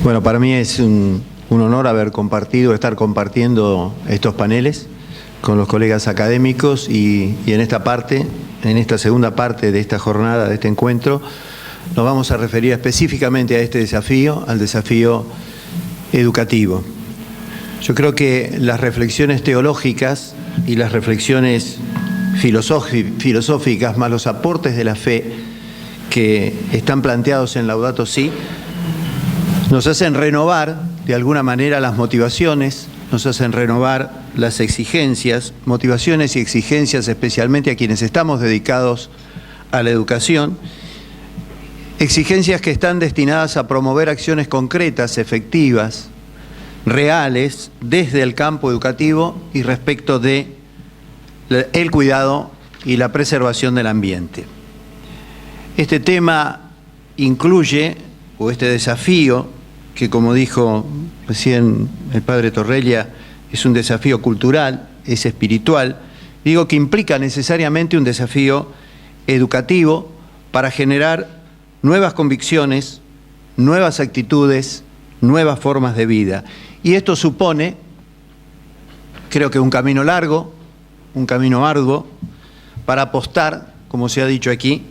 Bueno, para mí es un honor estar compartiendo estos paneles con los colegas académicos y en esta segunda parte de esta jornada, de este encuentro, nos vamos a referir específicamente a este desafío, al desafío educativo. Yo creo que las reflexiones teológicas y las reflexiones filosóficas, más los aportes de la fe que están planteados en Laudato Si, nos hacen renovar de alguna manera las motivaciones, nos hacen renovar las exigencias, motivaciones y exigencias especialmente a quienes estamos dedicados a la educación, exigencias que están destinadas a promover acciones concretas, efectivas, reales, desde el campo educativo y respecto de el cuidado y la preservación del ambiente. Este tema incluye, o este desafío, que como dijo recién el padre Torrella, es un desafío cultural, es espiritual, digo que implica necesariamente un desafío educativo para generar nuevas convicciones, nuevas actitudes, nuevas formas de vida. Y esto supone, creo que un camino largo, un camino arduo, para apostar, como se ha dicho aquí,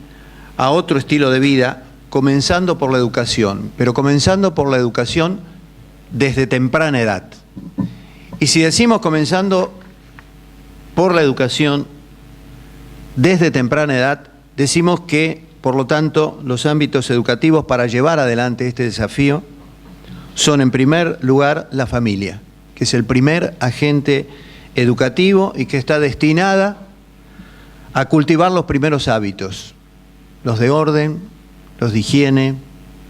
a otro estilo de vida, comenzando por la educación, pero comenzando por la educación desde temprana edad. Y si decimos comenzando por la educación desde temprana edad, decimos que, por lo tanto, los ámbitos educativos para llevar adelante este desafío son, en primer lugar, la familia, que es el primer agente educativo y que está destinada a cultivar los primeros hábitos, los de orden, los de higiene,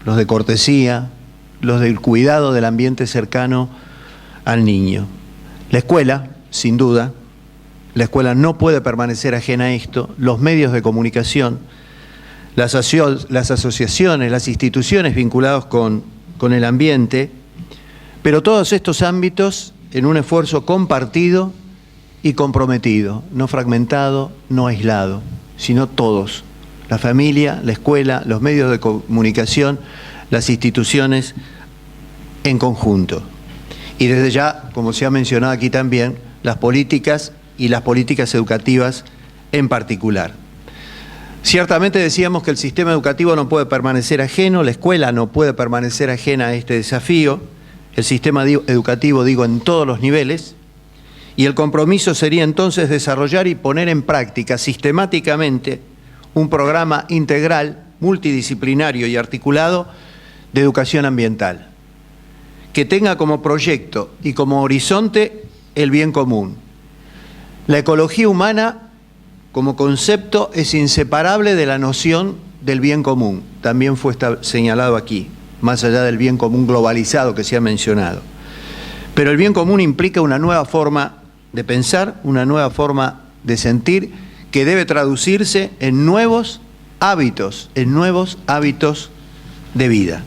los de cortesía, los del cuidado del ambiente cercano al niño. La escuela, sin duda, la escuela no puede permanecer ajena a esto, los medios de comunicación, las asociaciones, las instituciones vinculadas con el ambiente, pero todos estos ámbitos en un esfuerzo compartido y comprometido, no fragmentado, no aislado, sino todos. La familia, la escuela, los medios de comunicación, las instituciones en conjunto. Y desde ya, como se ha mencionado aquí también, las políticas y las políticas educativas en particular. Ciertamente decíamos que el sistema educativo no puede permanecer ajeno, la escuela no puede permanecer ajena a este desafío, el sistema educativo, digo, en todos los niveles, y el compromiso sería entonces desarrollar y poner en práctica sistemáticamente un programa integral, multidisciplinario y articulado de educación ambiental, que tenga como proyecto y como horizonte el bien común. La ecología humana como concepto es inseparable de la noción del bien común, también fue señalado aquí, más allá del bien común globalizado que se ha mencionado. Pero el bien común implica una nueva forma de pensar, una nueva forma de sentir, que debe traducirse en nuevos hábitos de vida.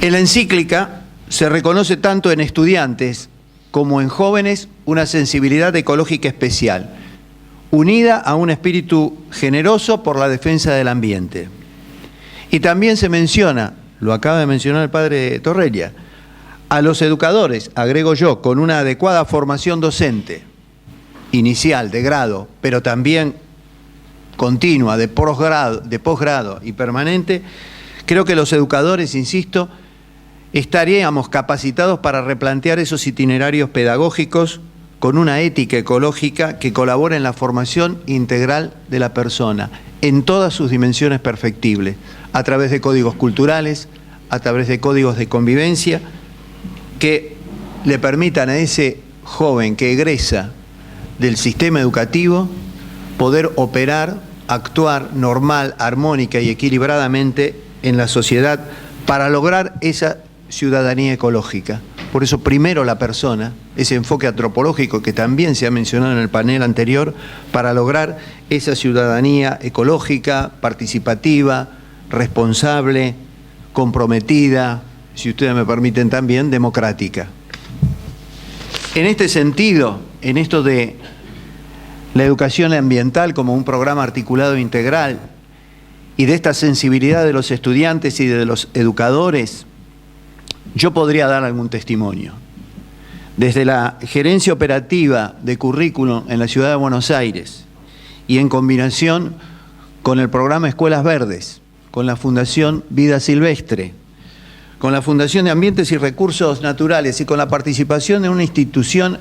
En la encíclica se reconoce tanto en estudiantes como en jóvenes una sensibilidad ecológica especial, unida a un espíritu generoso por la defensa del ambiente. Y también se menciona, lo acaba de mencionar el padre Torrella, a los educadores, agrego yo, con una adecuada formación docente, inicial, de grado, pero también continua, de posgrado y permanente, creo que los educadores, insisto, estaríamos capacitados para replantear esos itinerarios pedagógicos con una ética ecológica que colabore en la formación integral de la persona, en todas sus dimensiones perfectibles, a través de códigos culturales, a través de códigos de convivencia, que le permitan a ese joven que egresa del sistema educativo poder operar, actuar normal, armónica y equilibradamente en la sociedad para lograr esa ciudadanía ecológica. Por eso primero la persona, ese enfoque antropológico que también se ha mencionado en el panel anterior, para lograr esa ciudadanía ecológica, participativa, responsable, comprometida, si ustedes me permiten también, democrática. En este sentido, en esto de la educación ambiental como un programa articulado integral y de esta sensibilidad de los estudiantes y de los educadores yo podría dar algún testimonio. Desde la gerencia operativa de currículum en la Ciudad de Buenos Aires y en combinación con el programa Escuelas Verdes, con la Fundación Vida Silvestre, con la Fundación de Ambientes y Recursos Naturales y con la participación de una institución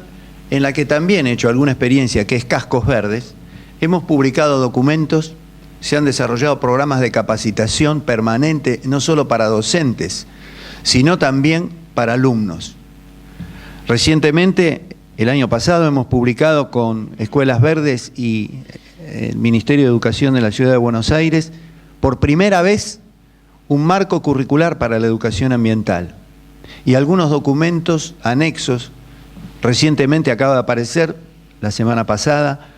en la que también he hecho alguna experiencia, que es Cascos Verdes, hemos publicado documentos, se han desarrollado programas de capacitación permanente, no solo para docentes, sino también para alumnos. Recientemente, el año pasado, hemos publicado con Escuelas Verdes y el Ministerio de Educación de la Ciudad de Buenos Aires, por primera vez, un marco curricular para la educación ambiental y algunos documentos anexos. Recientemente acaba de aparecer, la semana pasada,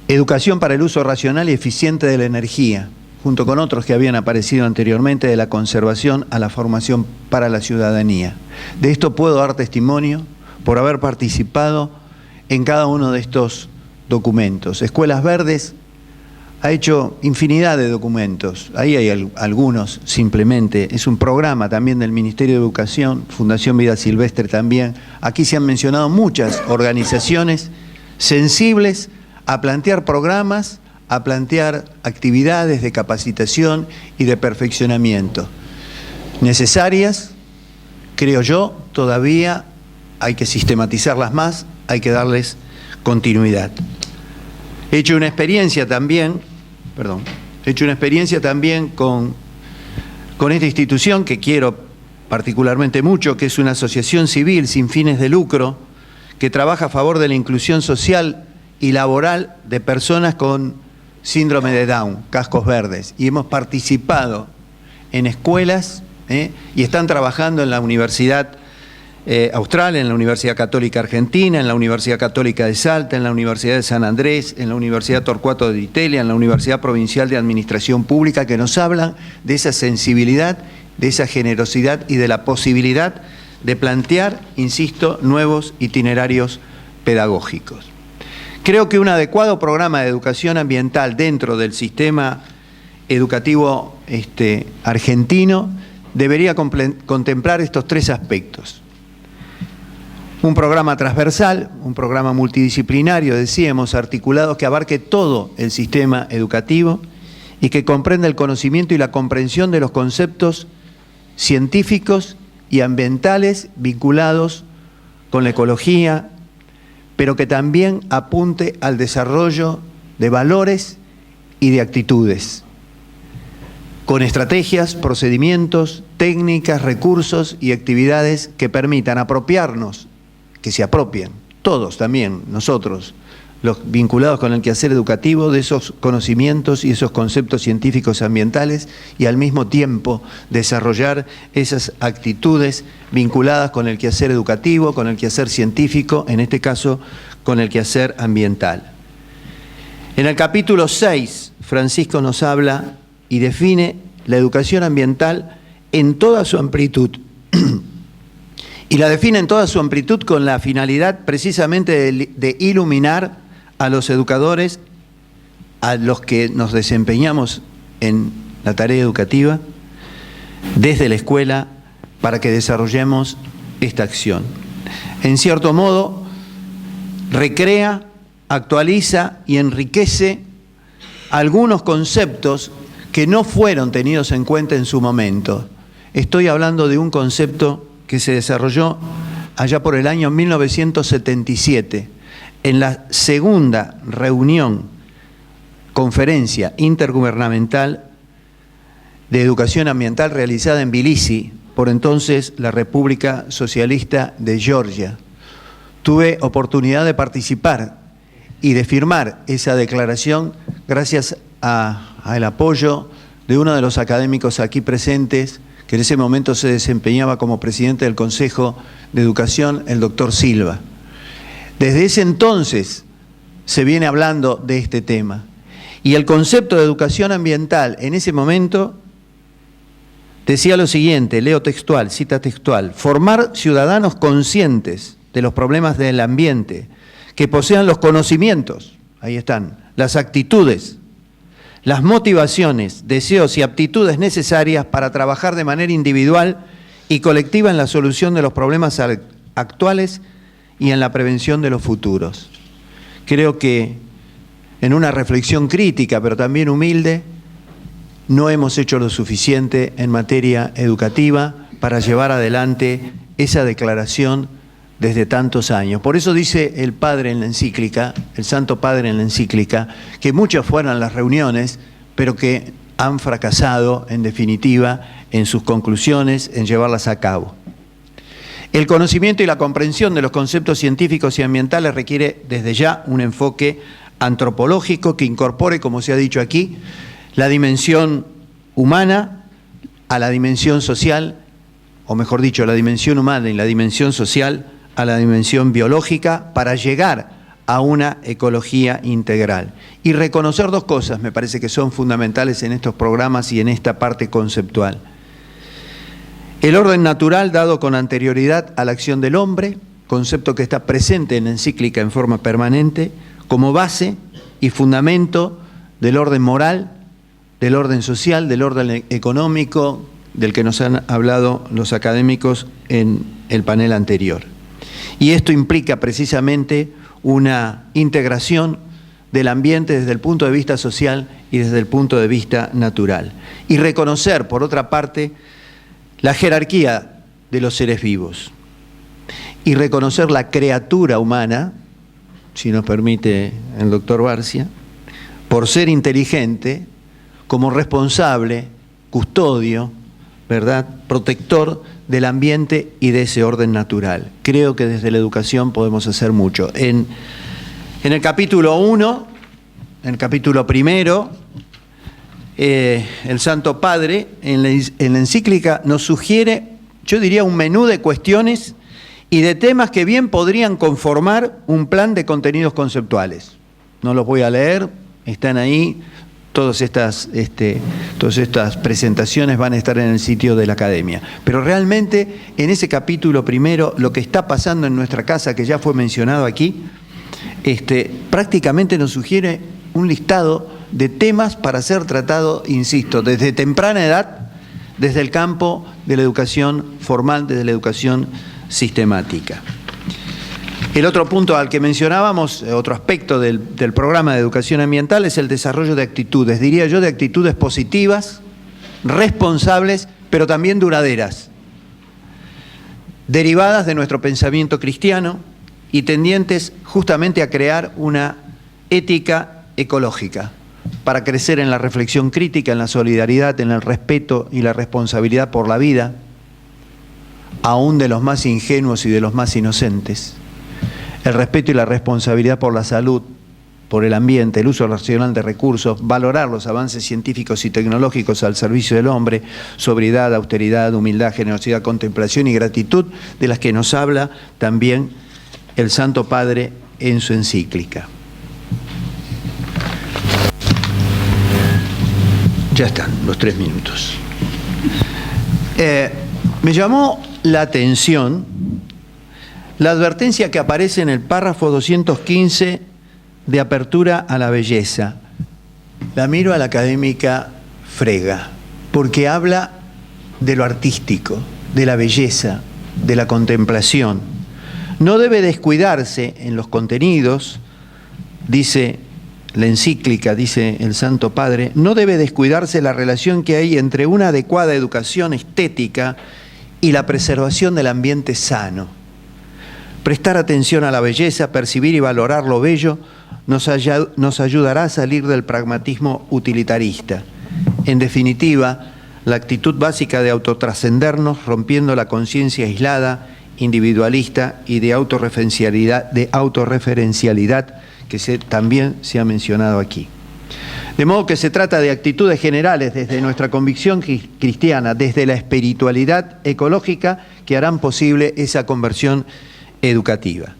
Educación para el uso racional y eficiente de la energía, junto con otros que habían aparecido anteriormente, de la conservación a la formación para la ciudadanía. De esto puedo dar testimonio por haber participado en cada uno de estos documentos. Escuelas Verdes ha hecho infinidad de documentos, ahí hay algunos simplemente, es un programa también del Ministerio de Educación, Fundación Vida Silvestre también. Aquí se han mencionado muchas organizaciones sensibles a plantear programas, a plantear actividades de capacitación y de perfeccionamiento. Necesarias, creo yo, todavía hay que sistematizarlas más, hay que darles continuidad. He hecho una experiencia también con esta institución que quiero particularmente mucho, que es una asociación civil sin fines de lucro, que trabaja a favor de la inclusión social y laboral de personas con síndrome de Down, Cascos Verdes, y hemos participado en escuelas y están trabajando en la Universidad Austral, en la Universidad Católica Argentina, en la Universidad Católica de Salta, en la Universidad de San Andrés, en la Universidad Torcuato de Itelia, en la Universidad Provincial de Administración Pública, que nos hablan de esa sensibilidad, de esa generosidad y de la posibilidad de plantear, insisto, nuevos itinerarios pedagógicos. Creo que un adecuado programa de educación ambiental dentro del sistema educativo argentino debería contemplar estos tres aspectos. Un programa transversal, un programa multidisciplinario, decíamos, articulado, que abarque todo el sistema educativo y que comprenda el conocimiento y la comprensión de los conceptos científicos y ambientales vinculados con la ecología, pero que también apunte al desarrollo de valores y de actitudes, con estrategias, procedimientos, técnicas, recursos y actividades que permitan apropiarnos, que se apropien, todos también, nosotros, los vinculados con el quehacer educativo, de esos conocimientos y esos conceptos científicos ambientales, y al mismo tiempo desarrollar esas actitudes vinculadas con el quehacer educativo, con el quehacer científico, en este caso con el quehacer ambiental. En el capítulo 6, Francisco nos habla y define la educación ambiental en toda su amplitud. Y la define en toda su amplitud con la finalidad precisamente de iluminar a los educadores, a los que nos desempeñamos en la tarea educativa, desde la escuela, para que desarrollemos esta acción. En cierto modo, recrea, actualiza y enriquece algunos conceptos que no fueron tenidos en cuenta en su momento. Estoy hablando de un concepto que se desarrolló allá por el año 1977, en la segunda reunión, conferencia intergubernamental de educación ambiental realizada en Tbilisi, por entonces la República Socialista de Georgia. Tuve oportunidad de participar y de firmar esa declaración gracias al apoyo de uno de los académicos aquí presentes, que en ese momento se desempeñaba como presidente del Consejo de Educación, el doctor Silva. Desde ese entonces se viene hablando de este tema. Y el concepto de educación ambiental en ese momento decía lo siguiente, leo textual, cita textual: formar ciudadanos conscientes de los problemas del ambiente, que posean los conocimientos, ahí están, las actitudes, las motivaciones, deseos y aptitudes necesarias para trabajar de manera individual y colectiva en la solución de los problemas actuales y en la prevención de los futuros. Creo que en una reflexión crítica, pero también humilde, no hemos hecho lo suficiente en materia educativa para llevar adelante esa declaración desde tantos años. Por eso dice el Padre en la encíclica, el Santo Padre en la encíclica, que muchas fueron las reuniones, pero que han fracasado, en definitiva, en sus conclusiones, en llevarlas a cabo. El conocimiento y la comprensión de los conceptos científicos y ambientales requiere desde ya un enfoque antropológico que incorpore, como se ha dicho aquí, la dimensión humana a la dimensión social, o mejor dicho, la dimensión humana y la dimensión social a la dimensión biológica, para llegar a una ecología integral. Y reconocer dos cosas me parece que son fundamentales en estos programas y en esta parte conceptual. El orden natural dado con anterioridad a la acción del hombre, concepto que está presente en la encíclica en forma permanente, como base y fundamento del orden moral, del orden social, del orden económico, del que nos han hablado los académicos en el panel anterior. Y esto implica precisamente una integración del ambiente desde el punto de vista social y desde el punto de vista natural. Y reconocer, por otra parte, la jerarquía de los seres vivos. Y reconocer la criatura humana, si nos permite el doctor Barcia, por ser inteligente, como responsable, custodio, ¿verdad?, protector del ambiente y de ese orden natural. Creo que desde la educación podemos hacer mucho. En el capítulo 1, en el capítulo primero, el Santo Padre en la encíclica nos sugiere, yo diría, un menú de cuestiones y de temas que bien podrían conformar un plan de contenidos conceptuales. No los voy a leer, están ahí. Todas estas presentaciones van a estar en el sitio de la Academia. Pero realmente en ese capítulo primero, lo que está pasando en nuestra casa, que ya fue mencionado aquí, prácticamente nos sugiere un listado de temas para ser tratado, insisto, desde temprana edad, desde el campo de la educación formal, desde la educación sistemática. El otro punto al que mencionábamos, otro aspecto del programa de educación ambiental, es el desarrollo de actitudes, diría yo, de actitudes positivas, responsables, pero también duraderas, derivadas de nuestro pensamiento cristiano y tendientes justamente a crear una ética ecológica, para crecer en la reflexión crítica, en la solidaridad, en el respeto y la responsabilidad por la vida, aún de los más ingenuos y de los más inocentes. El respeto y la responsabilidad por la salud, por el ambiente, el uso racional de recursos, valorar los avances científicos y tecnológicos al servicio del hombre, sobriedad, austeridad, humildad, generosidad, contemplación y gratitud, de las que nos habla también el Santo Padre en su encíclica. Ya están los 3 minutos. Me llamó la atención la advertencia que aparece en el párrafo 215 de apertura a la belleza. La miro a la académica Frega, porque habla de lo artístico, de la belleza, de la contemplación. No debe descuidarse en los contenidos, dice la encíclica, dice el Santo Padre, no debe descuidarse la relación que hay entre una adecuada educación estética y la preservación del ambiente sano. Prestar atención a la belleza, percibir y valorar lo bello, nos ayudará a salir del pragmatismo utilitarista. En definitiva, la actitud básica de autotrascendernos, rompiendo la conciencia aislada, individualista y de autorreferencialidad que también se ha mencionado aquí. De modo que se trata de actitudes generales desde nuestra convicción cristiana, desde la espiritualidad ecológica, que harán posible esa conversión educativa.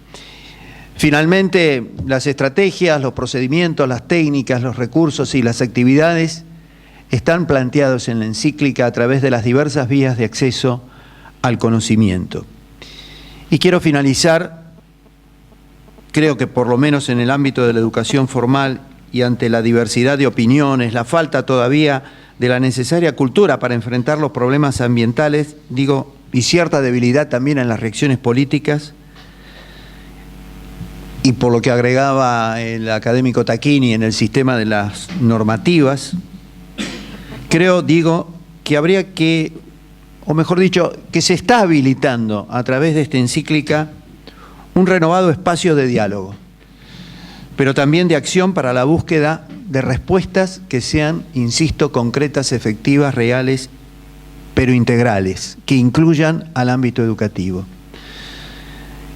Finalmente, las estrategias, los procedimientos, las técnicas, los recursos y las actividades están planteados en la encíclica a través de las diversas vías de acceso al conocimiento. Y quiero finalizar, creo que por lo menos en el ámbito de la educación formal y ante la diversidad de opiniones, la falta todavía de la necesaria cultura para enfrentar los problemas ambientales, digo, y cierta debilidad también en las reacciones políticas, y por lo que agregaba el académico Tacchini en el sistema de las normativas, digo, que habría que, o mejor dicho, que se está habilitando a través de esta encíclica un renovado espacio de diálogo, pero también de acción para la búsqueda de respuestas que sean, insisto, concretas, efectivas, reales, pero integrales, que incluyan al ámbito educativo.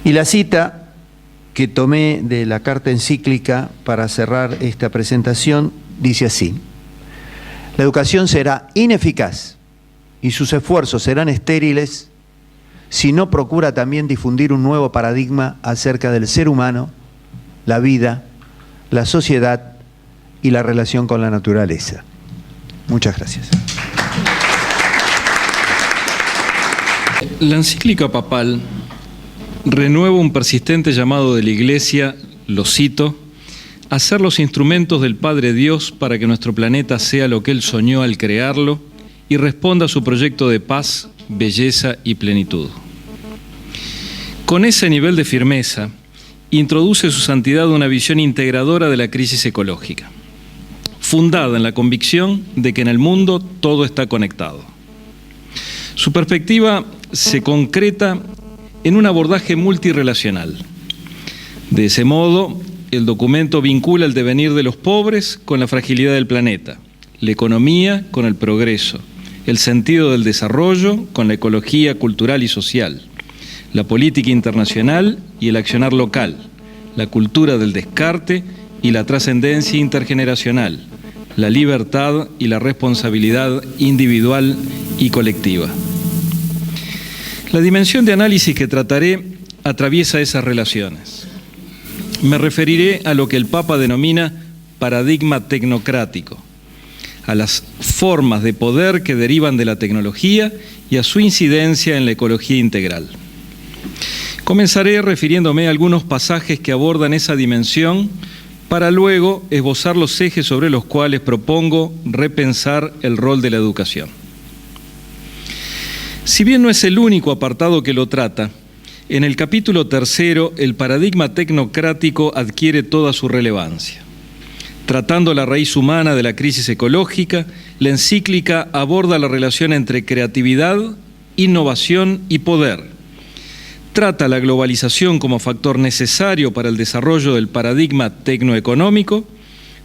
Y la cita que tomé de la carta encíclica para cerrar esta presentación dice así: la educación será ineficaz y sus esfuerzos serán estériles si no procura también difundir un nuevo paradigma acerca del ser humano, la vida, la sociedad y la relación con la naturaleza. Muchas gracias. La encíclica papal renueva un persistente llamado de la Iglesia, lo cito, a ser los instrumentos del Padre Dios para que nuestro planeta sea lo que Él soñó al crearlo y responda a su proyecto de paz, belleza y plenitud. Con ese nivel de firmeza, introduce su santidad una visión integradora de la crisis ecológica, fundada en la convicción de que en el mundo todo está conectado. Su perspectiva se concreta en un abordaje multirrelacional. De ese modo, el documento vincula el devenir de los pobres con la fragilidad del planeta, la economía con el progreso, el sentido del desarrollo con la ecología cultural y social, la política internacional y el accionar local, la cultura del descarte y la trascendencia intergeneracional, la libertad y la responsabilidad individual y colectiva. La dimensión de análisis que trataré atraviesa esas relaciones. Me referiré a lo que el Papa denomina paradigma tecnocrático, a las formas de poder que derivan de la tecnología y a su incidencia en la ecología integral. Comenzaré refiriéndome a algunos pasajes que abordan esa dimensión para luego esbozar los ejes sobre los cuales propongo repensar el rol de la educación. Si bien no es el único apartado que lo trata, en el capítulo 3 el paradigma tecnocrático adquiere toda su relevancia. Tratando la raíz humana de la crisis ecológica, la encíclica aborda la relación entre creatividad, innovación y poder. Trata la globalización como factor necesario para el desarrollo del paradigma tecnoeconómico,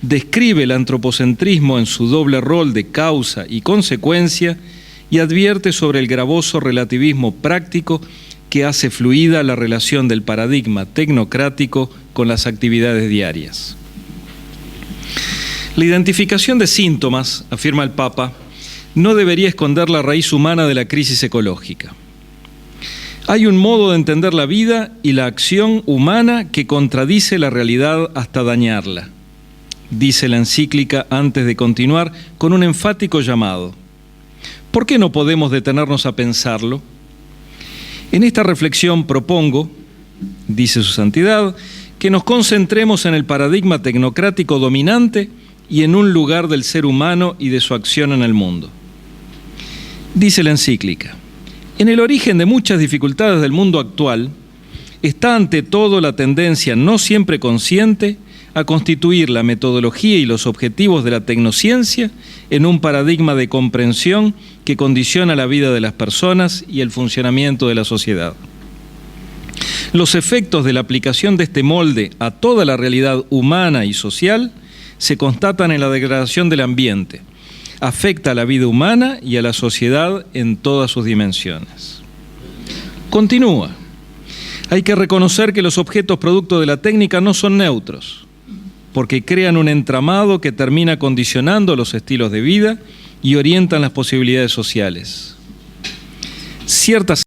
describe el antropocentrismo en su doble rol de causa y consecuencia y advierte sobre el gravoso relativismo práctico que hace fluida la relación del paradigma tecnocrático con las actividades diarias. La identificación de síntomas, afirma el Papa, no debería esconder la raíz humana de la crisis ecológica. Hay un modo de entender la vida y la acción humana que contradice la realidad hasta dañarla, dice la encíclica antes de continuar con un enfático llamado. ¿Por qué no podemos detenernos a pensarlo? En esta reflexión propongo, dice su santidad, que nos concentremos en el paradigma tecnocrático dominante y en un lugar del ser humano y de su acción en el mundo. Dice la encíclica, en el origen de muchas dificultades del mundo actual está ante todo la tendencia no siempre consciente a constituir la metodología y los objetivos de la tecnociencia en un paradigma de comprensión que condiciona la vida de las personas y el funcionamiento de la sociedad. Los efectos de la aplicación de este molde a toda la realidad humana y social se constatan en la degradación del ambiente, afecta a la vida humana y a la sociedad en todas sus dimensiones. Continúa. Hay que reconocer que los objetos producto de la técnica no son neutros, porque crean un entramado que termina condicionando los estilos de vida y orientan las posibilidades sociales. Ciertas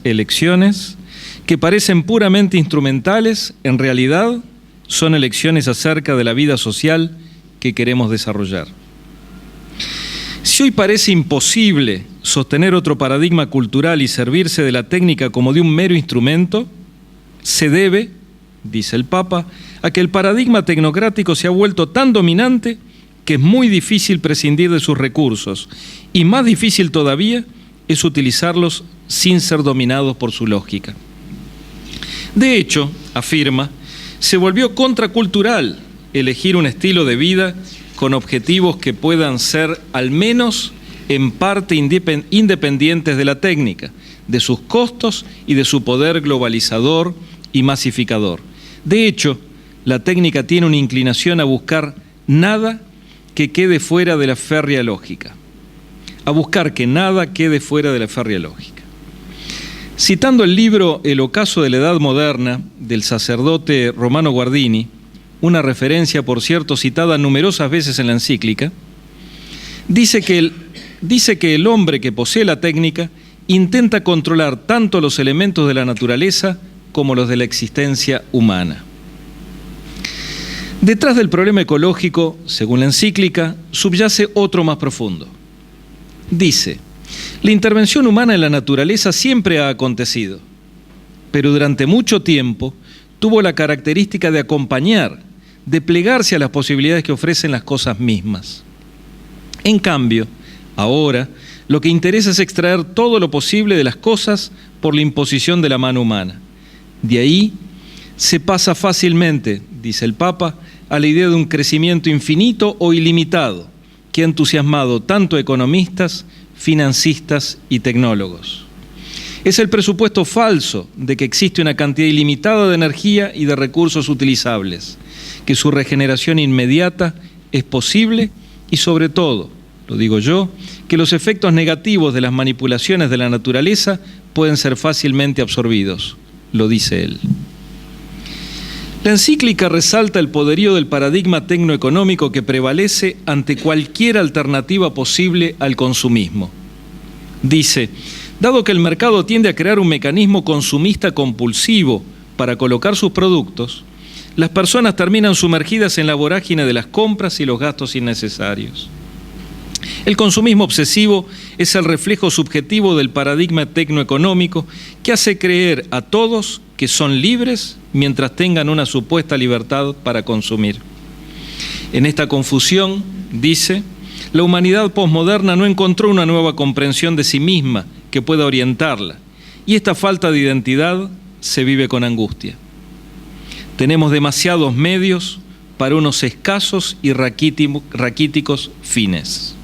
elecciones que parecen puramente instrumentales, en realidad son elecciones acerca de la vida social que queremos desarrollar. Si hoy parece imposible sostener otro paradigma cultural y servirse de la técnica como de un mero instrumento, se debe, dice el Papa, a que el paradigma tecnocrático se ha vuelto tan dominante que es muy difícil prescindir de sus recursos y más difícil todavía es utilizarlos sin ser dominados por su lógica. De hecho, afirma, se volvió contracultural elegir un estilo de vida con objetivos que puedan ser al menos en parte independientes de la técnica, de sus costos y de su poder globalizador y masificador. De hecho, la técnica tiene una inclinación a buscar nada que quede fuera de la férrea lógica, a buscar que nada quede fuera de la férrea lógica. Citando el libro El ocaso de la Edad Moderna del sacerdote Romano Guardini, una referencia, por cierto, citada numerosas veces en la encíclica, dice que el hombre que posee la técnica intenta controlar tanto los elementos de la naturaleza como los de la existencia humana. Detrás del problema ecológico, según la encíclica, subyace otro más profundo. Dice, la intervención humana en la naturaleza siempre ha acontecido, pero durante mucho tiempo tuvo la característica de acompañar, de plegarse a las posibilidades que ofrecen las cosas mismas. En cambio, ahora, lo que interesa es extraer todo lo posible de las cosas por la imposición de la mano humana. De ahí se pasa fácilmente, dice el Papa, a la idea de un crecimiento infinito o ilimitado que ha entusiasmado tanto a economistas, financistas y tecnólogos. Es el presupuesto falso de que existe una cantidad ilimitada de energía y de recursos utilizables, que su regeneración inmediata es posible y sobre todo, lo digo yo, que los efectos negativos de las manipulaciones de la naturaleza pueden ser fácilmente absorbidos, lo dice él. La encíclica resalta el poderío del paradigma tecnoeconómico que prevalece ante cualquier alternativa posible al consumismo. Dice, dado que el mercado tiende a crear un mecanismo consumista compulsivo para colocar sus productos, las personas terminan sumergidas en la vorágine de las compras y los gastos innecesarios. El consumismo obsesivo es el reflejo subjetivo del paradigma tecnoeconómico que hace creer a todos que son libres mientras tengan una supuesta libertad para consumir. En esta confusión, dice, la humanidad posmoderna no encontró una nueva comprensión de sí misma que pueda orientarla, y esta falta de identidad se vive con angustia. Tenemos demasiados medios para unos escasos y raquíticos fines.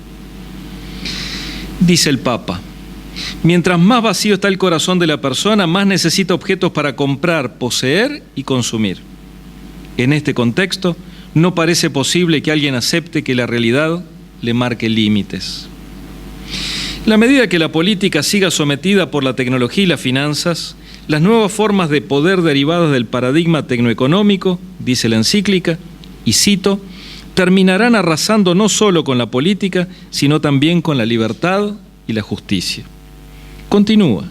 Dice el Papa, mientras más vacío está el corazón de la persona, más necesita objetos para comprar, poseer y consumir. En este contexto, no parece posible que alguien acepte que la realidad le marque límites. En la medida que la política siga sometida por la tecnología y las finanzas, las nuevas formas de poder derivadas del paradigma tecnoeconómico, dice la encíclica, y cito, terminarán arrasando no solo con la política, sino también con la libertad y la justicia. Continúa.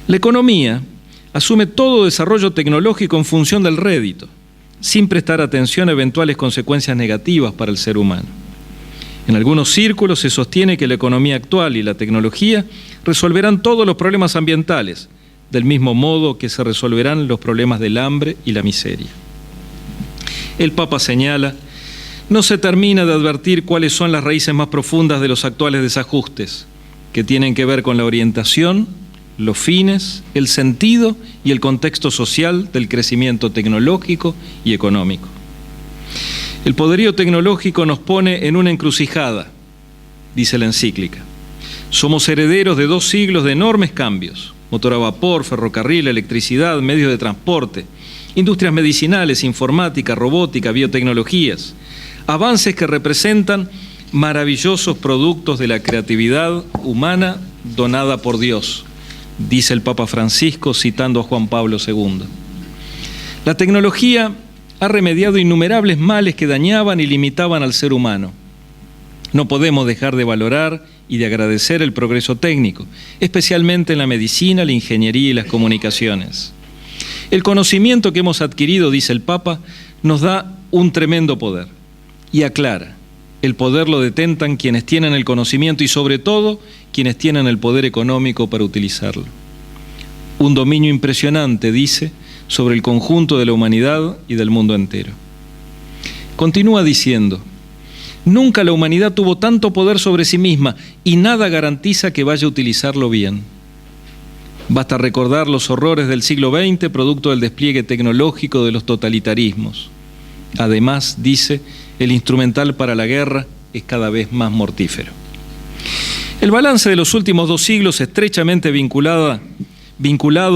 La economía asume todo desarrollo tecnológico en función del rédito, sin prestar atención a eventuales consecuencias negativas para el ser humano. En algunos círculos se sostiene que la economía actual y la tecnología resolverán todos los problemas ambientales, del mismo modo que se resolverán los problemas del hambre y la miseria. El Papa señala, no se termina de advertir cuáles son las raíces más profundas de los actuales desajustes, que tienen que ver con la orientación, los fines, el sentido y el contexto social del crecimiento tecnológico y económico. El poderío tecnológico nos pone en una encrucijada, dice la encíclica. Somos herederos de 2 siglos de enormes cambios, motor a vapor, ferrocarril, electricidad, medios de transporte, industrias medicinales, informática, robótica, biotecnologías, avances que representan maravillosos productos de la creatividad humana donada por Dios, dice el Papa Francisco citando a Juan Pablo II. La tecnología ha remediado innumerables males que dañaban y limitaban al ser humano. No podemos dejar de valorar y de agradecer el progreso técnico, especialmente en la medicina, la ingeniería y las comunicaciones. El conocimiento que hemos adquirido, dice el Papa, nos da un tremendo poder y aclara, el poder lo detentan quienes tienen el conocimiento y sobre todo quienes tienen el poder económico para utilizarlo. Un dominio impresionante, dice, sobre el conjunto de la humanidad y del mundo entero. Continúa diciendo, Nunca la humanidad tuvo tanto poder sobre sí misma y nada garantiza que vaya a utilizarlo bien. Basta recordar los horrores del siglo XX, producto del despliegue tecnológico de los totalitarismos. Además, dice, el instrumental para la guerra es cada vez más mortífero. El balance de los últimos 2 siglos, estrechamente vinculado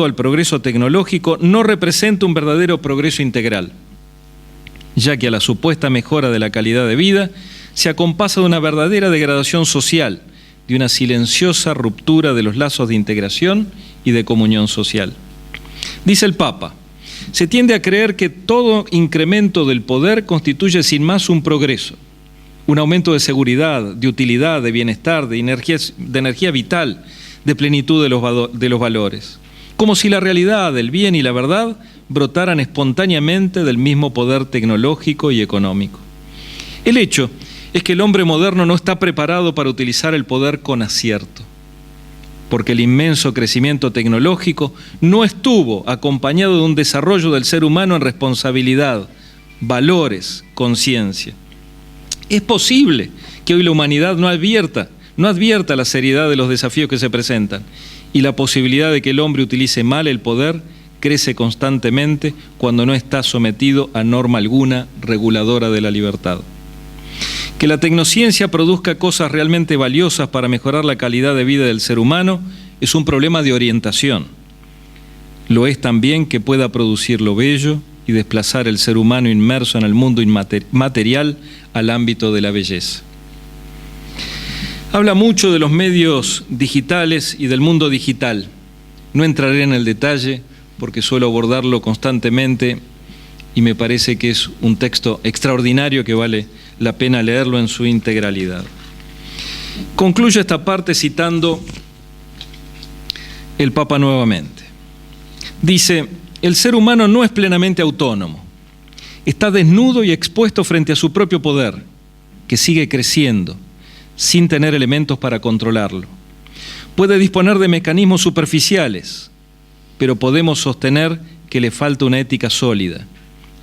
al progreso tecnológico, no representa un verdadero progreso integral, ya que a la supuesta mejora de la calidad de vida se acompasa de una verdadera degradación social, de una silenciosa ruptura de los lazos de integración y de comunión social. Dice el Papa, se tiende a creer que todo incremento del poder constituye sin más un progreso, un aumento de seguridad, de utilidad, de bienestar, de energía vital, de plenitud de los valores, como si la realidad, el bien y la verdad brotaran espontáneamente del mismo poder tecnológico y económico. El hecho es que el hombre moderno no está preparado para utilizar el poder con acierto, porque el inmenso crecimiento tecnológico no estuvo acompañado de un desarrollo del ser humano en responsabilidad, valores, conciencia. Es posible que hoy la humanidad no advierta la seriedad de los desafíos que se presentan, y la posibilidad de que el hombre utilice mal el poder crece constantemente cuando no está sometido a norma alguna reguladora de la libertad. Que la tecnociencia produzca cosas realmente valiosas para mejorar la calidad de vida del ser humano es un problema de orientación. Lo es también que pueda producir lo bello y desplazar el ser humano inmerso en el mundo material al ámbito de la belleza. Habla mucho de los medios digitales y del mundo digital. No entraré en el detalle porque suelo abordarlo constantemente y me parece que es un texto extraordinario que vale la pena leerlo en su integralidad. Concluyo esta parte citando el Papa nuevamente. Dice, el ser humano no es plenamente autónomo, está desnudo y expuesto frente a su propio poder, que sigue creciendo, sin tener elementos para controlarlo. Puede disponer de mecanismos superficiales, pero podemos sostener que le falta una ética sólida,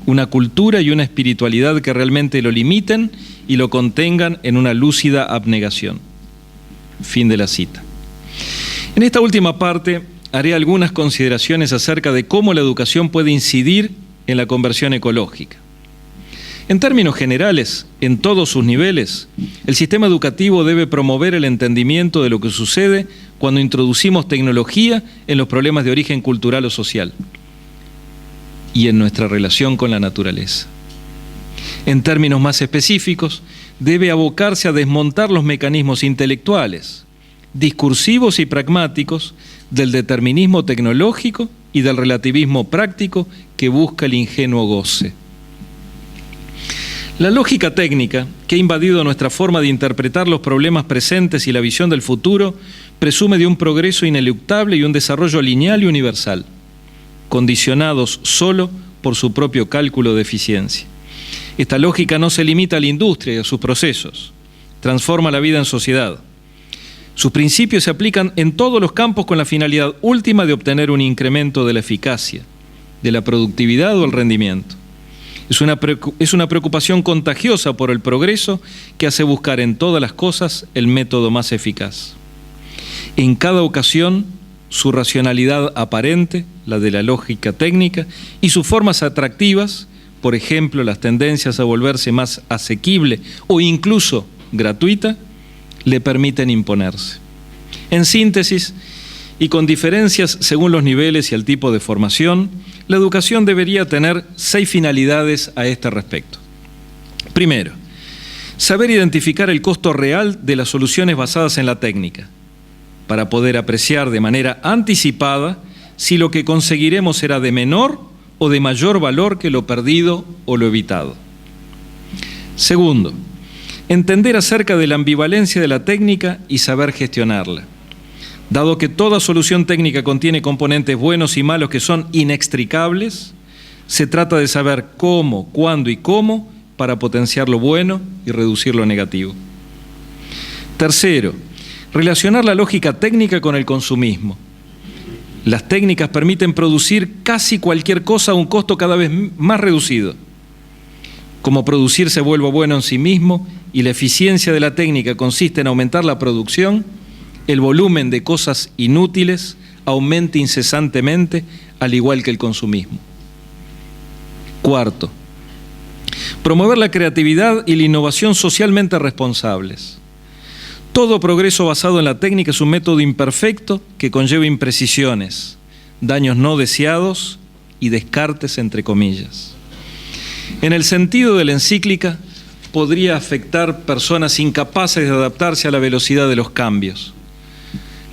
una cultura y una espiritualidad que realmente lo limiten y lo contengan en una lúcida abnegación. Fin de la cita. En esta última parte haré algunas consideraciones acerca de cómo la educación puede incidir en la conversión ecológica. En términos generales, en todos sus niveles, el sistema educativo debe promover el entendimiento de lo que sucede cuando introducimos tecnología en los problemas de origen cultural o social y en nuestra relación con la naturaleza. En términos más específicos, debe abocarse a desmontar los mecanismos intelectuales, discursivos y pragmáticos del determinismo tecnológico y del relativismo práctico que busca el ingenuo goce. La lógica técnica, que ha invadido nuestra forma de interpretar los problemas presentes y la visión del futuro, presume de un progreso ineluctable y un desarrollo lineal y universal, condicionados solo por su propio cálculo de eficiencia. Esta lógica no se limita a la industria y a sus procesos, transforma la vida en sociedad. Sus principios se aplican en todos los campos con la finalidad última de obtener un incremento de la eficacia, de la productividad o el rendimiento. Es una preocupación contagiosa por el progreso que hace buscar en todas las cosas el método más eficaz. En cada ocasión, su racionalidad aparente, la de la lógica técnica, y sus formas atractivas, por ejemplo, las tendencias a volverse más asequible o incluso gratuita, le permiten imponerse. En síntesis, y con diferencias según los niveles y el tipo de formación, la educación debería tener 6 finalidades a este respecto. Primero, saber identificar el costo real de las soluciones basadas en la técnica, para poder apreciar de manera anticipada si lo que conseguiremos será de menor o de mayor valor que lo perdido o lo evitado. Segundo, entender acerca de la ambivalencia de la técnica y saber gestionarla. Dado que toda solución técnica contiene componentes buenos y malos que son inextricables, se trata de saber cómo, cuándo y cómo para potenciar lo bueno y reducir lo negativo. Tercero, relacionar la lógica técnica con el consumismo. Las técnicas permiten producir casi cualquier cosa a un costo cada vez más reducido. Como producir se vuelva bueno en sí mismo y la eficiencia de la técnica consiste en aumentar la producción, el volumen de cosas inútiles aumenta incesantemente, al igual que el consumismo. Cuarto, promover la creatividad y la innovación socialmente responsables. Todo progreso basado en la técnica es un método imperfecto que conlleva imprecisiones, daños no deseados y descartes entre comillas. En el sentido de la encíclica, podría afectar personas incapaces de adaptarse a la velocidad de los cambios.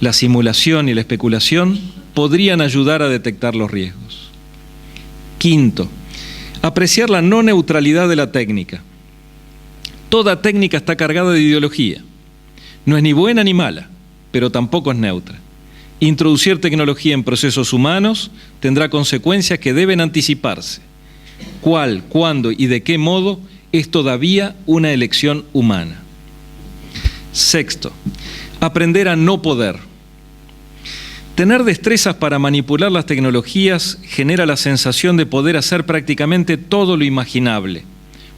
La simulación y la especulación podrían ayudar a detectar los riesgos. Quinto, apreciar la no neutralidad de la técnica. Toda técnica está cargada de ideología. No es ni buena ni mala, pero tampoco es neutra. Introducir tecnología en procesos humanos tendrá consecuencias que deben anticiparse. Cuál, cuándo y de qué modo es todavía una elección humana. Sexto, aprender a no poder. Tener destrezas para manipular las tecnologías genera la sensación de poder hacer prácticamente todo lo imaginable,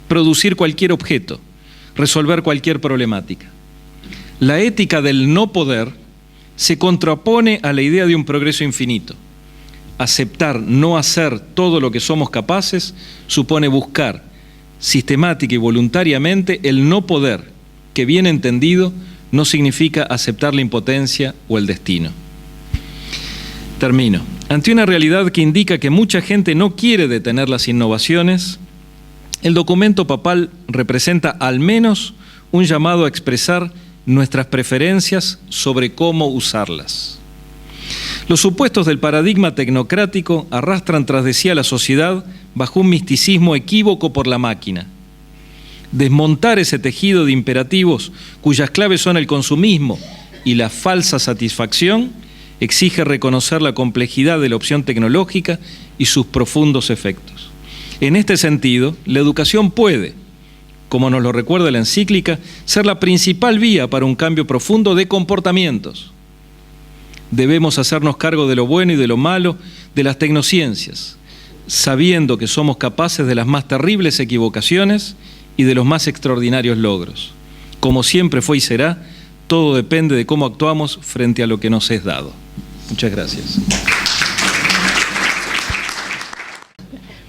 producir cualquier objeto, resolver cualquier problemática. La ética del no poder se contrapone a la idea de un progreso infinito. Aceptar no hacer todo lo que somos capaces supone buscar sistemática y voluntariamente el no poder, que bien entendido no significa aceptar la impotencia o el destino. Termino. Ante una realidad que indica que mucha gente no quiere detener las innovaciones, el documento papal representa al menos un llamado a expresar nuestras preferencias sobre cómo usarlas. Los supuestos del paradigma tecnocrático arrastran tras de sí a la sociedad bajo un misticismo equívoco por la máquina. Desmontar ese tejido de imperativos cuyas claves son el consumismo y la falsa satisfacción exige reconocer la complejidad de la opción tecnológica y sus profundos efectos. En este sentido, la educación puede, como nos lo recuerda la encíclica, ser la principal vía para un cambio profundo de comportamientos. Debemos hacernos cargo de lo bueno y de lo malo de las tecnociencias, sabiendo que somos capaces de las más terribles equivocaciones y de los más extraordinarios logros. Como siempre fue y será, todo depende de cómo actuamos frente a lo que nos es dado. Muchas gracias.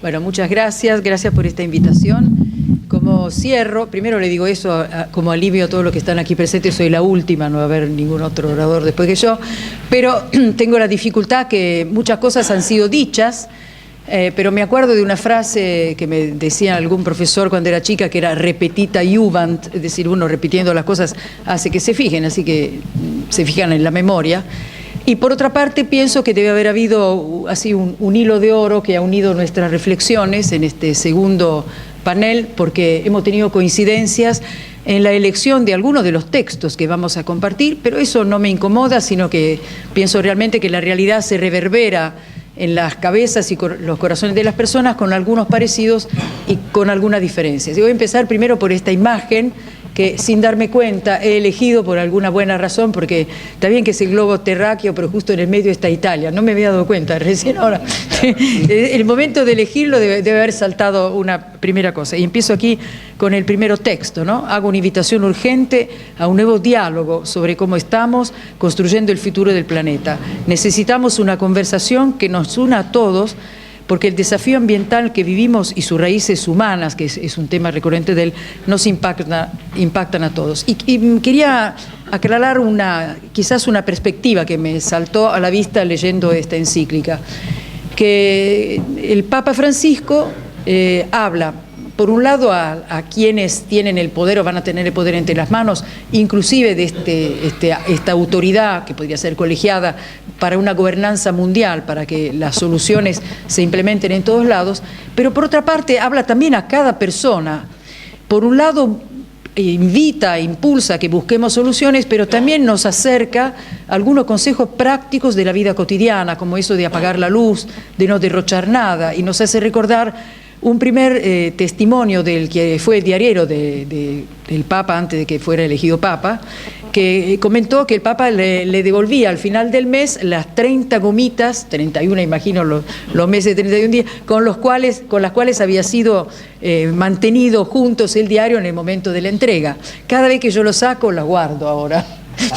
Bueno, muchas gracias. Gracias por esta invitación. Como cierro, primero le digo eso como alivio a todos los que están aquí presentes. Soy la última, no va a haber ningún otro orador después que yo. Pero tengo la dificultad que muchas cosas han sido dichas, pero me acuerdo de una frase que me decía algún profesor cuando era chica, que era repetita iuvant, es decir, uno repitiendo las cosas hace que se fijen, así que se fijan en la memoria. Y por otra parte pienso que debe haber habido así un hilo de oro que ha unido nuestras reflexiones en este segundo panel, porque hemos tenido coincidencias en la elección de algunos de los textos que vamos a compartir, pero eso no me incomoda, sino que pienso realmente que la realidad se reverbera en las cabezas y los corazones de las personas con algunos parecidos y con algunas diferencias. Y voy a empezar primero por esta imagen que sin darme cuenta he elegido por alguna buena razón, porque está bien que es el globo terráqueo, pero justo en el medio está Italia. No me había dado cuenta, recién ahora. El momento de elegirlo debe haber saltado una primera cosa. Y empiezo aquí con el primero texto, ¿no? Hago una invitación urgente a un nuevo diálogo sobre cómo estamos construyendo el futuro del planeta. Necesitamos una conversación que nos una a todos, porque el desafío ambiental que vivimos y sus raíces humanas, que es un tema recurrente de él, nos impactan a todos. Y quería aclarar quizás una perspectiva que me saltó a la vista leyendo esta encíclica, que el Papa Francisco habla, por un lado, a quienes tienen el poder o van a tener el poder entre las manos, inclusive de esta autoridad que podría ser colegiada para una gobernanza mundial, para que las soluciones se implementen en todos lados, pero por otra parte habla también a cada persona. Por un lado invita, impulsa a que busquemos soluciones, pero también nos acerca algunos consejos prácticos de la vida cotidiana, como eso de apagar la luz, de no derrochar nada, y nos hace recordar un primer testimonio del que fue diariero del Papa antes de que fuera elegido Papa, que comentó que el Papa le devolvía al final del mes las 30 gomitas, 31 imagino los meses de 31 días, con las cuales había sido mantenido juntos el diario en el momento de la entrega. Cada vez que yo lo saco, la guardo ahora,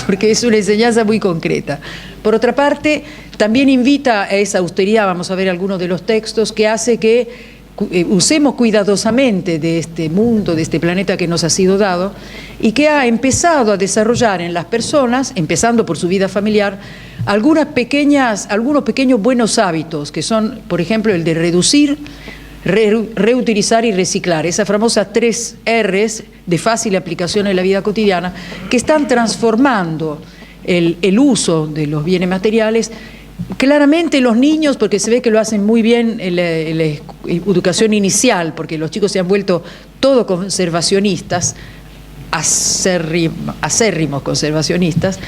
porque es una enseñanza muy concreta. Por otra parte, también invita a esa austeridad, vamos a ver algunos de los textos, que hace que usemos cuidadosamente de este mundo, de este planeta que nos ha sido dado, y que ha empezado a desarrollar en las personas, empezando por su vida familiar, algunos pequeños buenos hábitos, que son, por ejemplo, el de reducir, reutilizar y reciclar, esas famosas 3 R's de fácil aplicación en la vida cotidiana, que están transformando el uso de los bienes materiales. Claramente los niños, porque se ve que lo hacen muy bien en la educación inicial, porque los chicos se han vuelto todo conservacionistas, acérrimos conservacionistas,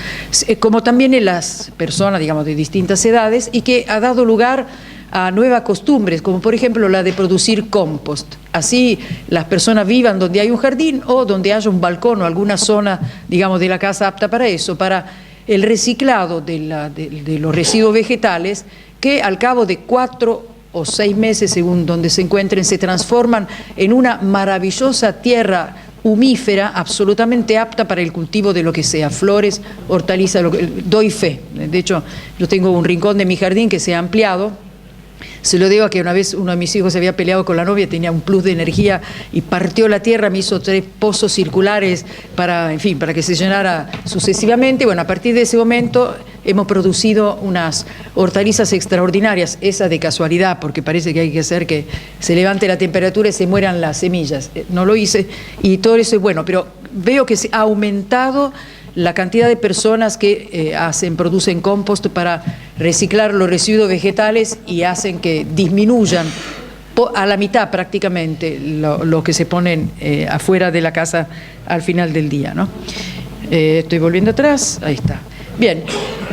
como también en las personas, digamos, de distintas edades, y que ha dado lugar a nuevas costumbres, como por ejemplo la de producir compost. Así las personas vivan donde hay un jardín o donde haya un balcón o alguna zona, digamos, de la casa apta para eso, para el reciclado de los residuos vegetales, que al cabo de 4 o 6 meses, según donde se encuentren, se transforman en una maravillosa tierra humífera, absolutamente apta para el cultivo de lo que sea, flores, hortalizas, doy fe. De hecho, yo tengo un rincón de mi jardín que se ha ampliado. Se lo debo a que una vez uno de mis hijos se había peleado con la novia, tenía un plus de energía y partió la tierra, me hizo 3 pozos circulares para que se llenara sucesivamente. Bueno, a partir de ese momento hemos producido unas hortalizas extraordinarias, esa de casualidad, porque parece que hay que hacer que se levante la temperatura y se mueran las semillas. No lo hice y todo eso es bueno, pero veo que se ha aumentado la cantidad de personas que producen compost para reciclar los residuos vegetales y hacen que disminuyan a la mitad prácticamente lo que se ponen afuera de la casa al final del día, ¿no? Estoy volviendo atrás, ahí está. Bien,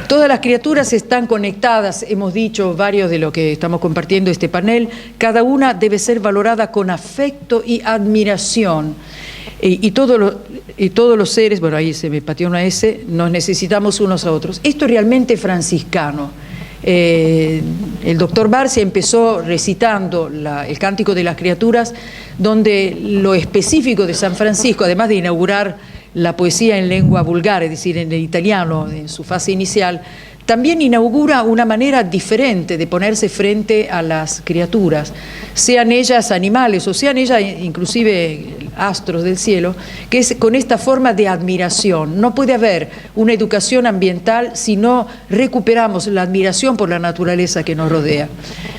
todas las criaturas están conectadas, hemos dicho varios de lo que estamos compartiendo este panel, cada una debe ser valorada con afecto y admiración. Y todos los seres, bueno, ahí se me pateó una S, nos necesitamos unos a otros. Esto es realmente franciscano. El doctor Barcia empezó recitando el Cántico de las Criaturas, donde lo específico de San Francisco, además de inaugurar la poesía en lengua vulgar, es decir, en el italiano, en su fase inicial, también inaugura una manera diferente de ponerse frente a las criaturas, sean ellas animales o sean ellas inclusive astros del cielo, que es con esta forma de admiración. No puede haber una educación ambiental si no recuperamos la admiración por la naturaleza que nos rodea.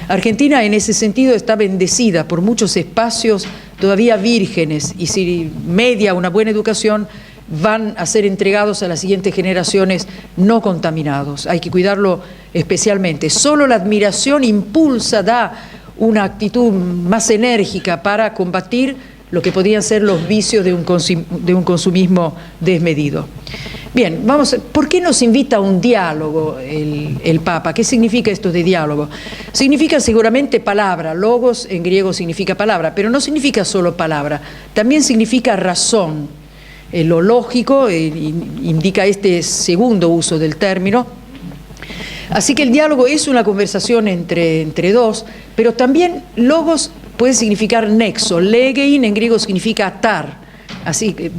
Argentina en ese sentido está bendecida por muchos espacios todavía vírgenes y si media una buena educación van a ser entregados a las siguientes generaciones no contaminados. Hay que cuidarlo especialmente. Solo la admiración impulsa, da una actitud más enérgica para combatir lo que podrían ser los vicios de un consumismo desmedido. Bien, ¿por qué nos invita a un diálogo el Papa? ¿Qué significa esto de diálogo? Significa seguramente palabra, logos en griego significa palabra, pero no significa solo palabra, también significa razón. Lo lógico indica este segundo uso del término. Así que el diálogo es una conversación entre dos, pero también logos puede significar nexo. Legein en griego significa atar. Así que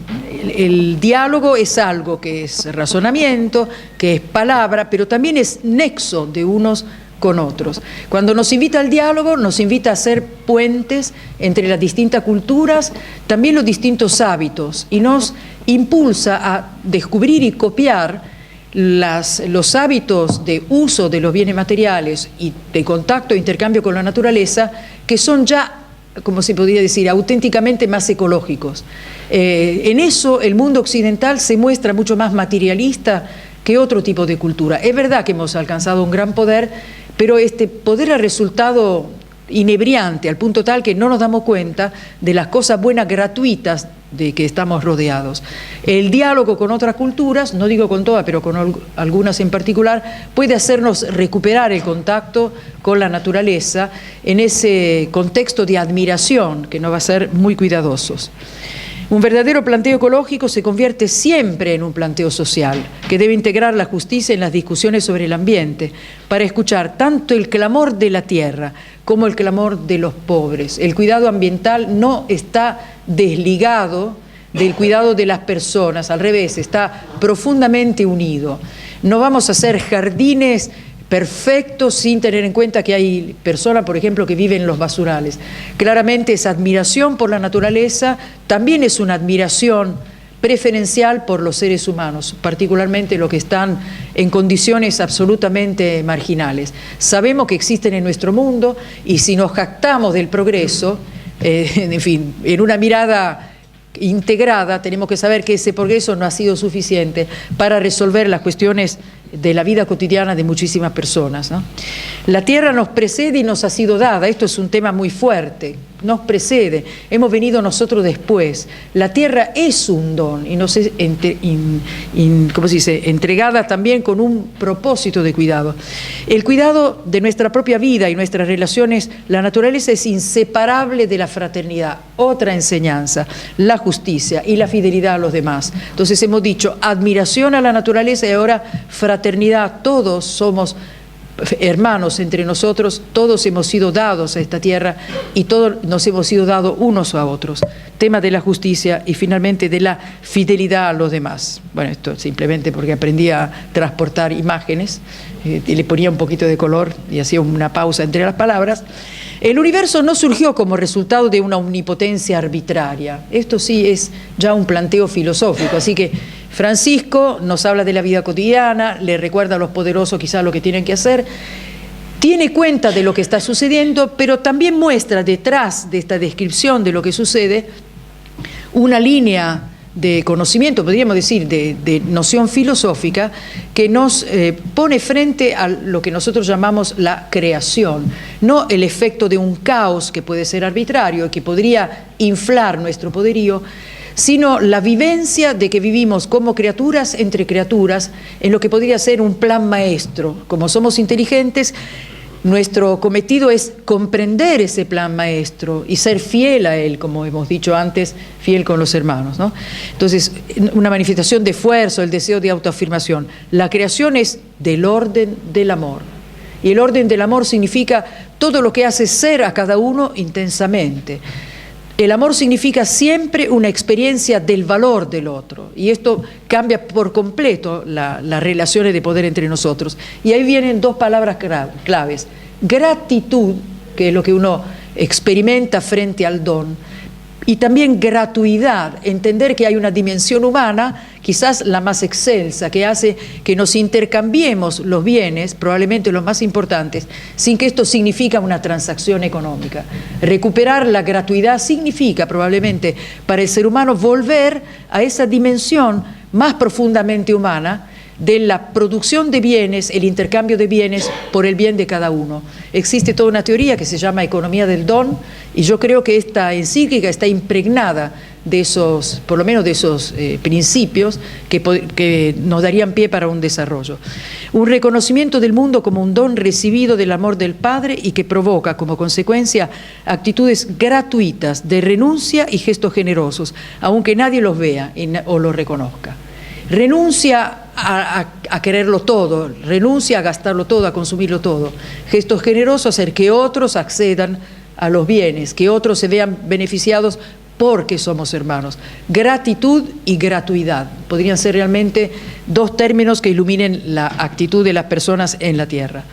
el diálogo es algo que es razonamiento, que es palabra, pero también es nexo de unos con otros. Cuando nos invita al diálogo, nos invita a hacer puentes entre las distintas culturas, también los distintos hábitos, y nos impulsa a descubrir y copiar los hábitos de uso de los bienes materiales y de contacto e intercambio con la naturaleza, que son ya, como se podría decir, auténticamente más ecológicos. En eso el mundo occidental se muestra mucho más materialista que otro tipo de cultura. Es verdad que hemos alcanzado un gran poder, pero este poder ha resultado inebriante, al punto tal que no nos damos cuenta de las cosas buenas gratuitas de que estamos rodeados. El diálogo con otras culturas, no digo con todas, pero con algunas en particular, puede hacernos recuperar el contacto con la naturaleza en ese contexto de admiración que nos va a ser muy cuidadosos. Un verdadero planteo ecológico se convierte siempre en un planteo social, que debe integrar la justicia en las discusiones sobre el ambiente, para escuchar tanto el clamor de la tierra como el clamor de los pobres. El cuidado ambiental no está desligado del cuidado de las personas, al revés, está profundamente unido. No vamos a hacer jardines perfectos sin tener en cuenta que hay personas, por ejemplo, que viven en los basurales. Claramente esa admiración por la naturaleza también es una admiración preferencial por los seres humanos, particularmente los que están en condiciones absolutamente marginales. Sabemos que existen en nuestro mundo y si nos jactamos del progreso, en fin, en una mirada integrada, tenemos que saber que ese progreso no ha sido suficiente para resolver las cuestiones de la vida cotidiana de muchísimas personas, ¿no? La tierra nos precede y nos ha sido dada. Esto es un tema muy fuerte. Nos precede, hemos venido nosotros después. La tierra es un don y nos es ¿cómo se dice? Entregada también con un propósito de cuidado. El cuidado de nuestra propia vida y nuestras relaciones, la naturaleza es inseparable de la fraternidad. Otra enseñanza, la justicia y la fidelidad a los demás. Entonces hemos dicho admiración a la naturaleza y ahora fraternidad. Todos somos hermanos entre nosotros, todos hemos sido dados a esta tierra y todos nos hemos sido dados unos a otros. Tema de la justicia y finalmente de la fidelidad a los demás. Bueno, esto simplemente porque aprendí a transportar imágenes y le ponía un poquito de color y hacía una pausa entre las palabras. El universo no surgió como resultado de una omnipotencia arbitraria. Esto sí es ya un planteo filosófico, así que Francisco nos habla de la vida cotidiana, le recuerda a los poderosos quizás lo que tienen que hacer, tiene cuenta de lo que está sucediendo, pero también muestra detrás de esta descripción de lo que sucede una línea de conocimiento, podríamos decir, de noción filosófica que nos pone frente a lo que nosotros llamamos la creación, no el efecto de un caos que puede ser arbitrario, que podría inflar nuestro poderío, sino la vivencia de que vivimos como criaturas entre criaturas en lo que podría ser un plan maestro. Como somos inteligentes, nuestro cometido es comprender ese plan maestro y ser fiel a él, como hemos dicho antes, fiel con los hermanos, ¿no? Entonces, una manifestación de esfuerzo, el deseo de autoafirmación. La creación es del orden del amor. Y el orden del amor significa todo lo que hace ser a cada uno intensamente. El amor significa siempre una experiencia del valor del otro y esto cambia por completo las relaciones de poder entre nosotros. Y ahí vienen dos palabras claves. Gratitud, que es lo que uno experimenta frente al don, y también gratuidad, entender que hay una dimensión humana, quizás la más excelsa, que hace que nos intercambiemos los bienes, probablemente los más importantes, sin que esto signifique una transacción económica. Recuperar la gratuidad significa probablemente para el ser humano volver a esa dimensión más profundamente humana de la producción de bienes, el intercambio de bienes por el bien de cada uno. Existe toda una teoría que se llama economía del don y yo creo que esta encíclica está impregnada de esos, por lo menos de esos principios que nos darían pie para un desarrollo. Un reconocimiento del mundo como un don recibido del amor del Padre y que provoca como consecuencia actitudes gratuitas de renuncia y gestos generosos, aunque nadie los vea o los reconozca. Renuncia a quererlo todo, renuncia a gastarlo todo, a consumirlo todo. Gestos generosos, hacer que otros accedan a los bienes, que otros se vean beneficiados porque somos hermanos. Gratitud y gratuidad podrían ser realmente dos términos que iluminen la actitud de las personas en la tierra.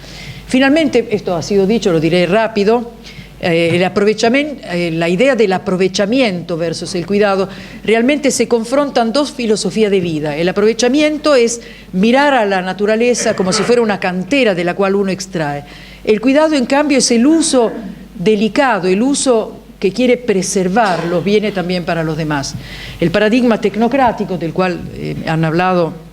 Finalmente, esto ha sido dicho, lo diré rápido, el aprovechamiento, la idea del aprovechamiento versus el cuidado, realmente se confrontan dos filosofías de vida. El aprovechamiento es mirar a la naturaleza como si fuera una cantera de la cual uno extrae. El cuidado, en cambio, es el uso delicado, el uso que quiere preservar los bienes también para los demás. El paradigma tecnocrático, del cual han hablado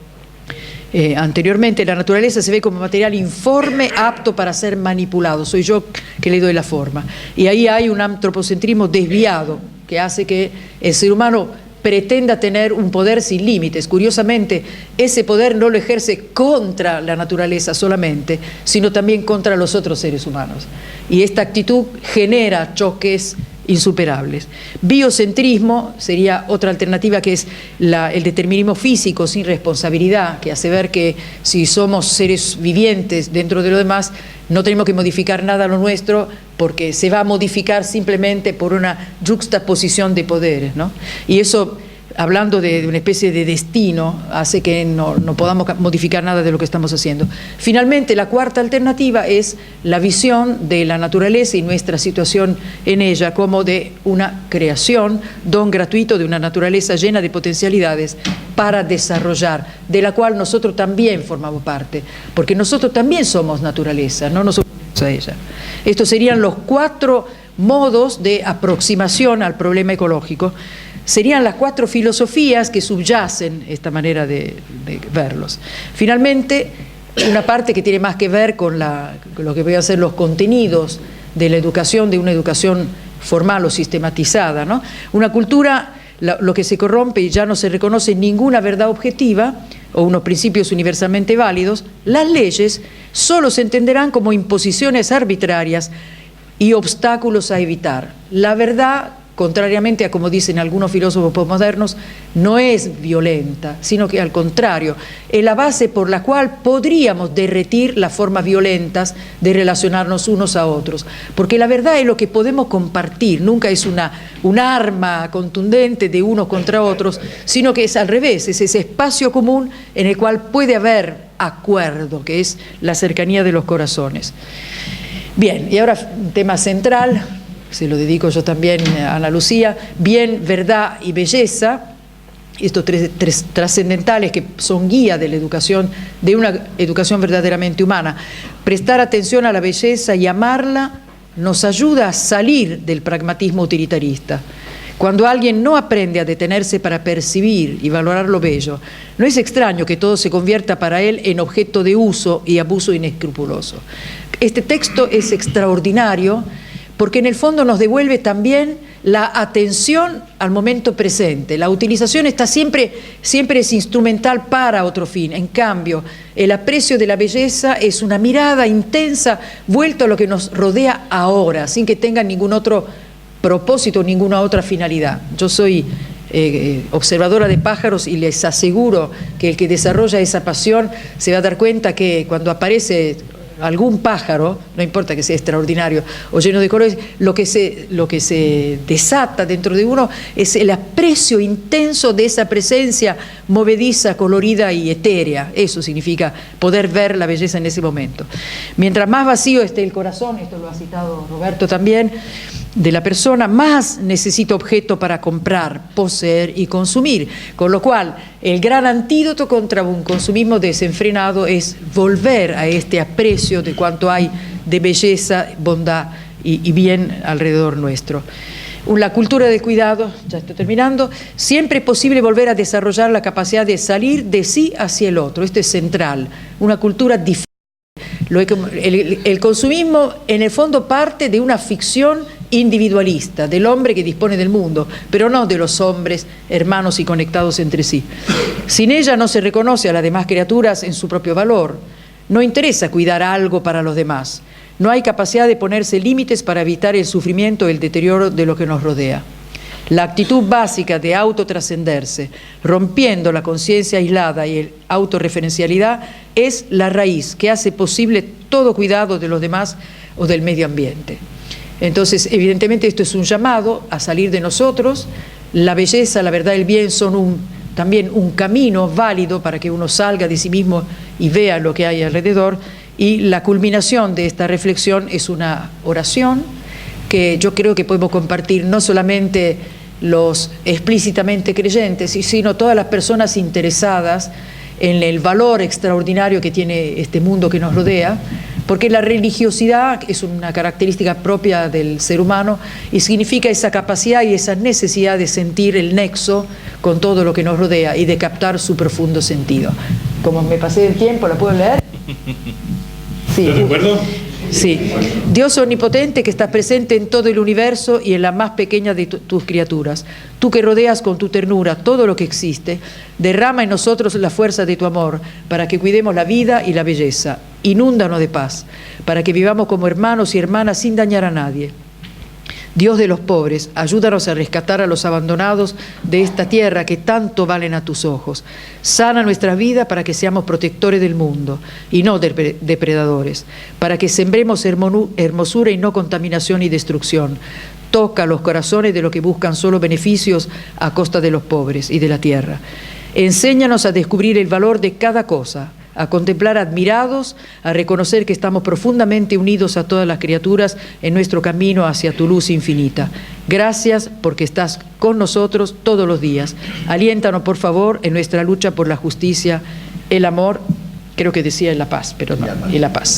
anteriormente, la naturaleza se ve como material informe, apto para ser manipulado. Soy yo que le doy la forma. Y ahí hay un antropocentrismo desviado que hace que el ser humano pretenda tener un poder sin límites. Curiosamente, ese poder no lo ejerce contra la naturaleza solamente, sino también contra los otros seres humanos. Y esta actitud genera choques insuperables. Biocentrismo sería otra alternativa, que es el determinismo físico sin responsabilidad, que hace ver que si somos seres vivientes dentro de lo demás, no tenemos que modificar nada a lo nuestro, porque se va a modificar simplemente por una juxtaposición de poderes, ¿no? Y eso, hablando de una especie de destino, hace que no podamos modificar nada de lo que estamos haciendo. Finalmente, la cuarta alternativa es la visión de la naturaleza y nuestra situación en ella como de una creación, don gratuito de una naturaleza llena de potencialidades para desarrollar, de la cual nosotros también formamos parte, porque nosotros también somos naturaleza, no nos oponemos a ella. Estos serían los 4 modos de aproximación al problema ecológico. Serían las 4 filosofías que subyacen esta manera de verlos. Finalmente, una parte que tiene más que ver con lo que voy a ser los contenidos de la educación, de una educación formal o sistematizada, ¿no? Una cultura, lo que se corrompe y ya no se reconoce ninguna verdad objetiva o unos principios universalmente válidos. Las leyes solo se entenderán como imposiciones arbitrarias y obstáculos a evitar. La verdad, contrariamente a como dicen algunos filósofos postmodernos, no es violenta, sino que al contrario, es la base por la cual podríamos derretir las formas violentas de relacionarnos unos a otros. Porque la verdad es lo que podemos compartir, nunca es un arma contundente de unos contra otros, sino que es al revés, es ese espacio común en el cual puede haber acuerdo, que es la cercanía de los corazones. Bien, y ahora un tema central, se lo dedico yo también a Ana Lucía: bien, verdad y belleza, estos tres trascendentales que son guía de la educación, de una educación verdaderamente humana. Prestar atención a la belleza y amarla nos ayuda a salir del pragmatismo utilitarista. Cuando alguien no aprende a detenerse para percibir y valorar lo bello, no es extraño que todo se convierta para él en objeto de uso y abuso inescrupuloso. Este texto es extraordinario porque en el fondo nos devuelve también la atención al momento presente. La utilización está siempre es instrumental para otro fin. En cambio, el aprecio de la belleza es una mirada intensa vuelta a lo que nos rodea ahora, sin que tenga ningún otro propósito, ninguna otra finalidad. Yo soy observadora de pájaros y les aseguro que el que desarrolla esa pasión se va a dar cuenta que cuando aparece algún pájaro, no importa que sea extraordinario o lleno de colores, lo que se desata dentro de uno es el aprecio intenso de esa presencia movediza, colorida y etérea. Eso significa poder ver la belleza en ese momento. Mientras más vacío esté el corazón, esto lo ha citado Roberto también, de la persona, más necesita objeto para comprar, poseer y consumir. Con lo cual, el gran antídoto contra un consumismo desenfrenado es volver a este aprecio de cuánto hay de belleza, bondad y bien alrededor nuestro. La cultura del cuidado, ya estoy terminando, siempre es posible volver a desarrollar la capacidad de salir de sí hacia el otro. Esto es central, una cultura diferente. El consumismo en el fondo parte de una ficción individualista, del hombre que dispone del mundo, pero no de los hombres hermanos y conectados entre sí. Sin ella no se reconoce a las demás criaturas en su propio valor. No interesa cuidar algo para los demás. No hay capacidad de ponerse límites para evitar el sufrimiento y el deterioro de lo que nos rodea. La actitud básica de autotrascenderse, rompiendo la conciencia aislada y la autorreferencialidad, es la raíz que hace posible todo cuidado de los demás o del medio ambiente. Entonces, evidentemente, esto es un llamado a salir de nosotros. La belleza, la verdad y el bien son también un camino válido para que uno salga de sí mismo y vea lo que hay alrededor. Y la culminación de esta reflexión es una oración que yo creo que podemos compartir no solamente los explícitamente creyentes, sino todas las personas interesadas en el valor extraordinario que tiene este mundo que nos rodea, porque la religiosidad es una característica propia del ser humano y significa esa capacidad y esa necesidad de sentir el nexo con todo lo que nos rodea y de captar su profundo sentido. Como me pasé del tiempo, ¿la puedo leer? Sí. ¿Estás de acuerdo? Sí. Dios omnipotente que estás presente en todo el universo y en la más pequeña de tus criaturas. Tú que rodeas con tu ternura todo lo que existe, derrama en nosotros la fuerza de tu amor para que cuidemos la vida y la belleza. Inúndanos de paz, para que vivamos como hermanos y hermanas sin dañar a nadie. Dios de los pobres, ayúdanos a rescatar a los abandonados de esta tierra que tanto valen a tus ojos. Sana nuestra vida para que seamos protectores del mundo y no depredadores, para que sembremos hermosura y no contaminación y destrucción. Toca los corazones de los que buscan solo beneficios a costa de los pobres y de la tierra. Enséñanos a descubrir el valor de cada cosa, a contemplar admirados, a reconocer que estamos profundamente unidos a todas las criaturas en nuestro camino hacia tu luz infinita. Gracias porque estás con nosotros todos los días. Aliéntanos, por favor, en nuestra lucha por la justicia, el amor, creo que decía en la paz, pero no, y la paz.